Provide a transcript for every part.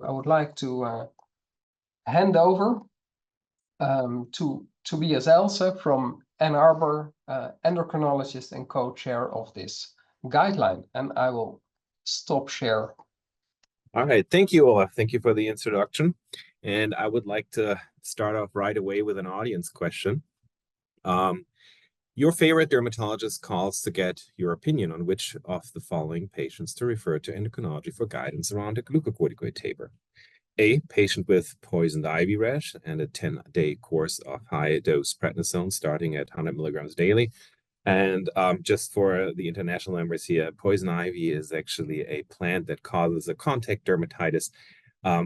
I would like to hand over to Tobias Else from Ann Arbor, endocrinologist and co-chair of this guideline. And I will stop share. All right, thank you, Ola. Thank you for the introduction. And I would like to start off right away with an audience question. Your favorite dermatologist calls to get your opinion on which of the following patients to refer to endocrinology for guidance around a glucocorticoid taper. A, patient with poisoned ivy rash and a 10-day course of high-dose prednisone starting at 100 milligrams daily. And just for the international members here, poison ivy is actually a plant that causes a contact dermatitis,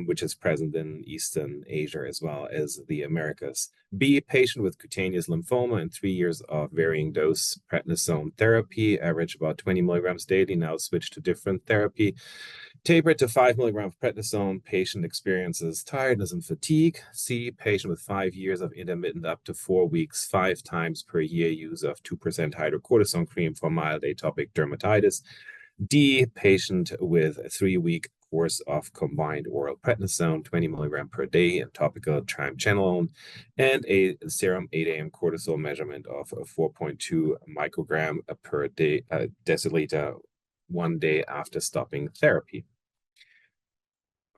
which is present in Eastern Asia as well as the Americas. B, patient with cutaneous lymphoma and 3 years of varying dose prednisone therapy, average about 20 milligrams daily, now switch to different therapy. Tapered to 5 milligrams of prednisone, patient experiences tiredness and fatigue. C, patient with 5 years of intermittent up to 4 weeks, 5 times per year use of 2% hydrocortisone cream for mild atopic dermatitis. D, patient with a 3-week course of combined oral prednisone, 20 milligram per day, and topical triamcinolone, and a serum 8 a.m. cortisol measurement of 4.2 microgram per day, deciliter 1 day after stopping therapy.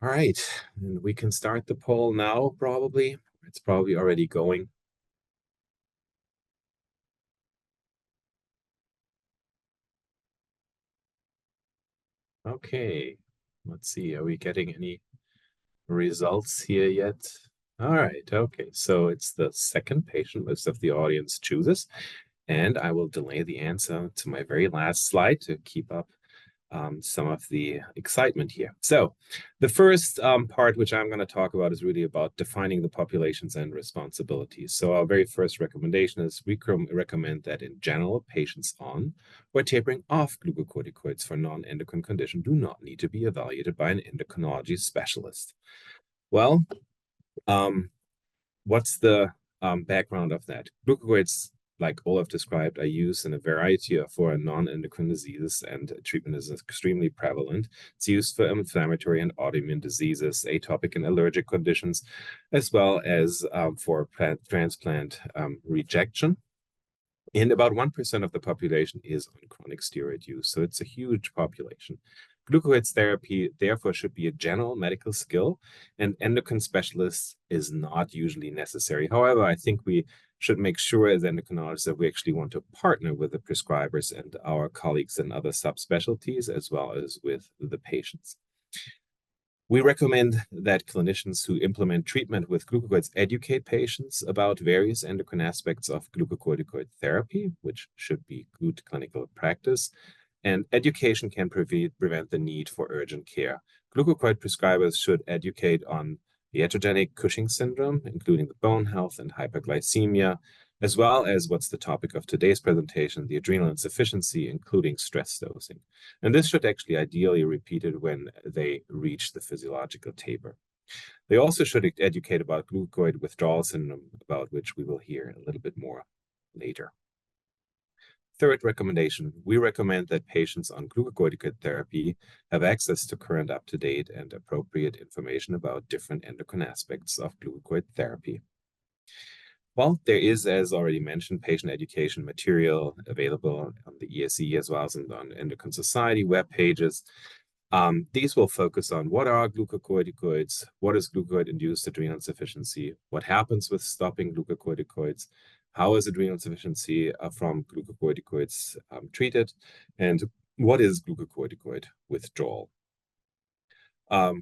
All right, and we can start the poll now, probably. It's probably already going. Okay, let's see, are we getting any results here yet? All right, okay, so it's the second patient most of the audience chooses, and I will delay the answer to my very last slide to keep up some of the excitement here. So the first part which I'm going to talk about is really about defining the populations and responsibilities. So our very first recommendation is we recommend that in general, patients on or tapering off glucocorticoids for non-endocrine condition do not need to be evaluated by an endocrinology specialist. Well, what's the background of that? Glucocorticoids, like Olaf described, are used in a variety of for non-endocrine diseases, and treatment is extremely prevalent. It's used for inflammatory and autoimmune diseases, atopic and allergic conditions, as well as for transplant rejection. And about 1% of the population is on chronic steroid use, so it's a huge population. Glucocorticoid therapy, therefore, should be a general medical skill, and endocrine specialists is not usually necessary. However, I think we should make sure as endocrinologists that we actually want to partner with the prescribers and our colleagues in other subspecialties, as well as with the patients. We recommend that clinicians who implement treatment with glucocorticoids educate patients about various endocrine aspects of glucocorticoid therapy, which should be good clinical practice. And education can prevent the need for urgent care. Glucocorticoid prescribers should educate on the iatrogenic Cushing syndrome, including the bone health and hyperglycemia, as well as what's the topic of today's presentation, the adrenal insufficiency, including stress dosing. And this should actually ideally be repeated when they reach the physiological taper. They also should educate about glucocorticoid withdrawal syndrome, about which we will hear a little bit more later. Third recommendation, we recommend that patients on glucocorticoid therapy have access to current, up-to-date, and appropriate information about different endocrine aspects of glucocorticoid therapy. Well, there is, as already mentioned, patient education material available on the ESE as well as on Endocrine Society web pages. These will focus on what are glucocorticoids, what is glucocorticoid-induced adrenal insufficiency, what happens with stopping glucocorticoids, how is adrenal insufficiency from glucocorticoids treated, and what is glucocorticoid withdrawal.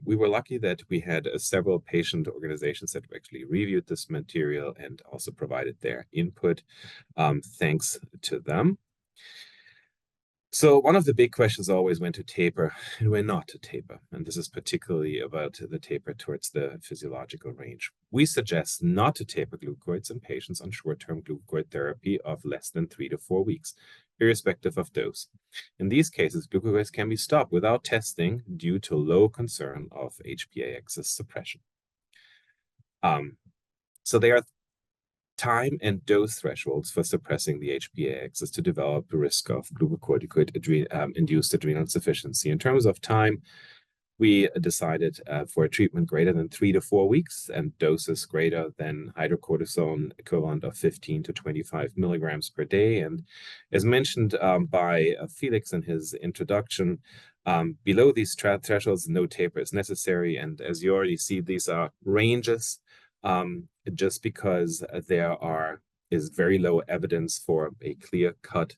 We were lucky that we had several patient organizations that actually reviewed this material and also provided their input. Thanks to them. So one of the big questions always when to taper and when not to taper, and this is particularly about the taper towards the physiological range. We suggest not to taper glucocorticoids in patients on short-term glucocorticoid therapy of less than 3 to 4 weeks, irrespective of dose. In these cases, glucocorticoids can be stopped without testing due to low concern of HPA axis suppression. So there are time and dose thresholds for suppressing the HPA axis to develop the risk of glucocorticoid induced adrenal insufficiency. In terms of time, we decided for a treatment greater than 3 to 4 weeks and doses greater than hydrocortisone equivalent of 15 to 25 milligrams per day. And as mentioned by Felix in his introduction, below these thresholds, no taper is necessary. And as you already see, these are ranges just because there is very low evidence for a clear cutoff,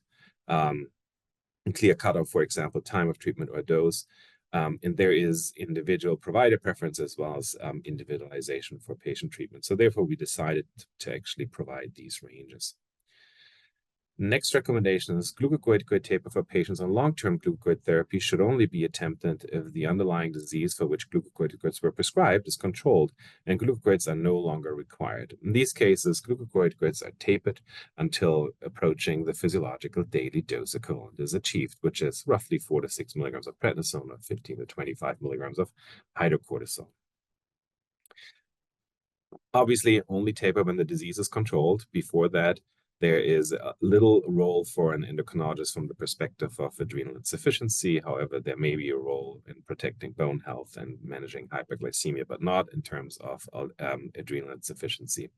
for example, time of treatment or dose. And there is individual provider preference as well as individualization for patient treatment. So therefore, we decided to actually provide these ranges. Next recommendation is glucocorticoid taper for patients on long-term glucocorticoid therapy should only be attempted if the underlying disease for which glucocorticoids were prescribed is controlled and glucocorticoids are no longer required. In these cases, glucocorticoids are tapered until approaching the physiological daily dose equivalent is achieved, which is roughly 4 to 6 milligrams of prednisone or 15 to 25 milligrams of hydrocortisone. Obviously, only taper when the disease is controlled. Before that, there is a little role for an endocrinologist from the perspective of adrenal insufficiency. However, there may be a role in protecting bone health and managing hyperglycemia, but not in terms of adrenal insufficiency.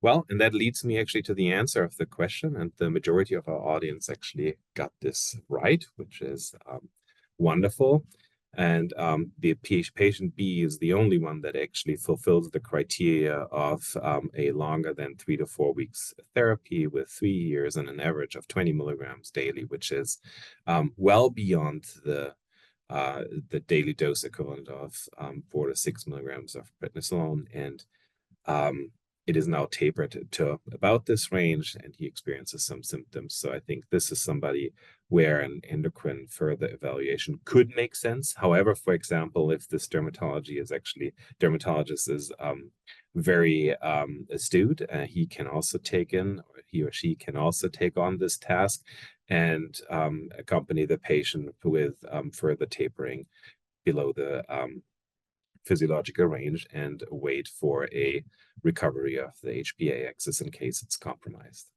Well, and that leads me actually to the answer of the question, and the majority of our audience actually got this right, which is wonderful. And the patient B is the only one that actually fulfills the criteria of a longer than 3 to 4 weeks therapy with 3 years and an average of 20 milligrams daily, which is well beyond the daily dose equivalent of 4 to 6 milligrams of prednisolone. And it is now tapered to about this range, and he experiences some symptoms. So I think this is somebody where an endocrine further evaluation could make sense. However, for example, if this dermatologist is very astute, he or she can also take on this task and accompany the patient with further tapering below the physiological range and wait for a recovery of the HPA axis in case it's compromised.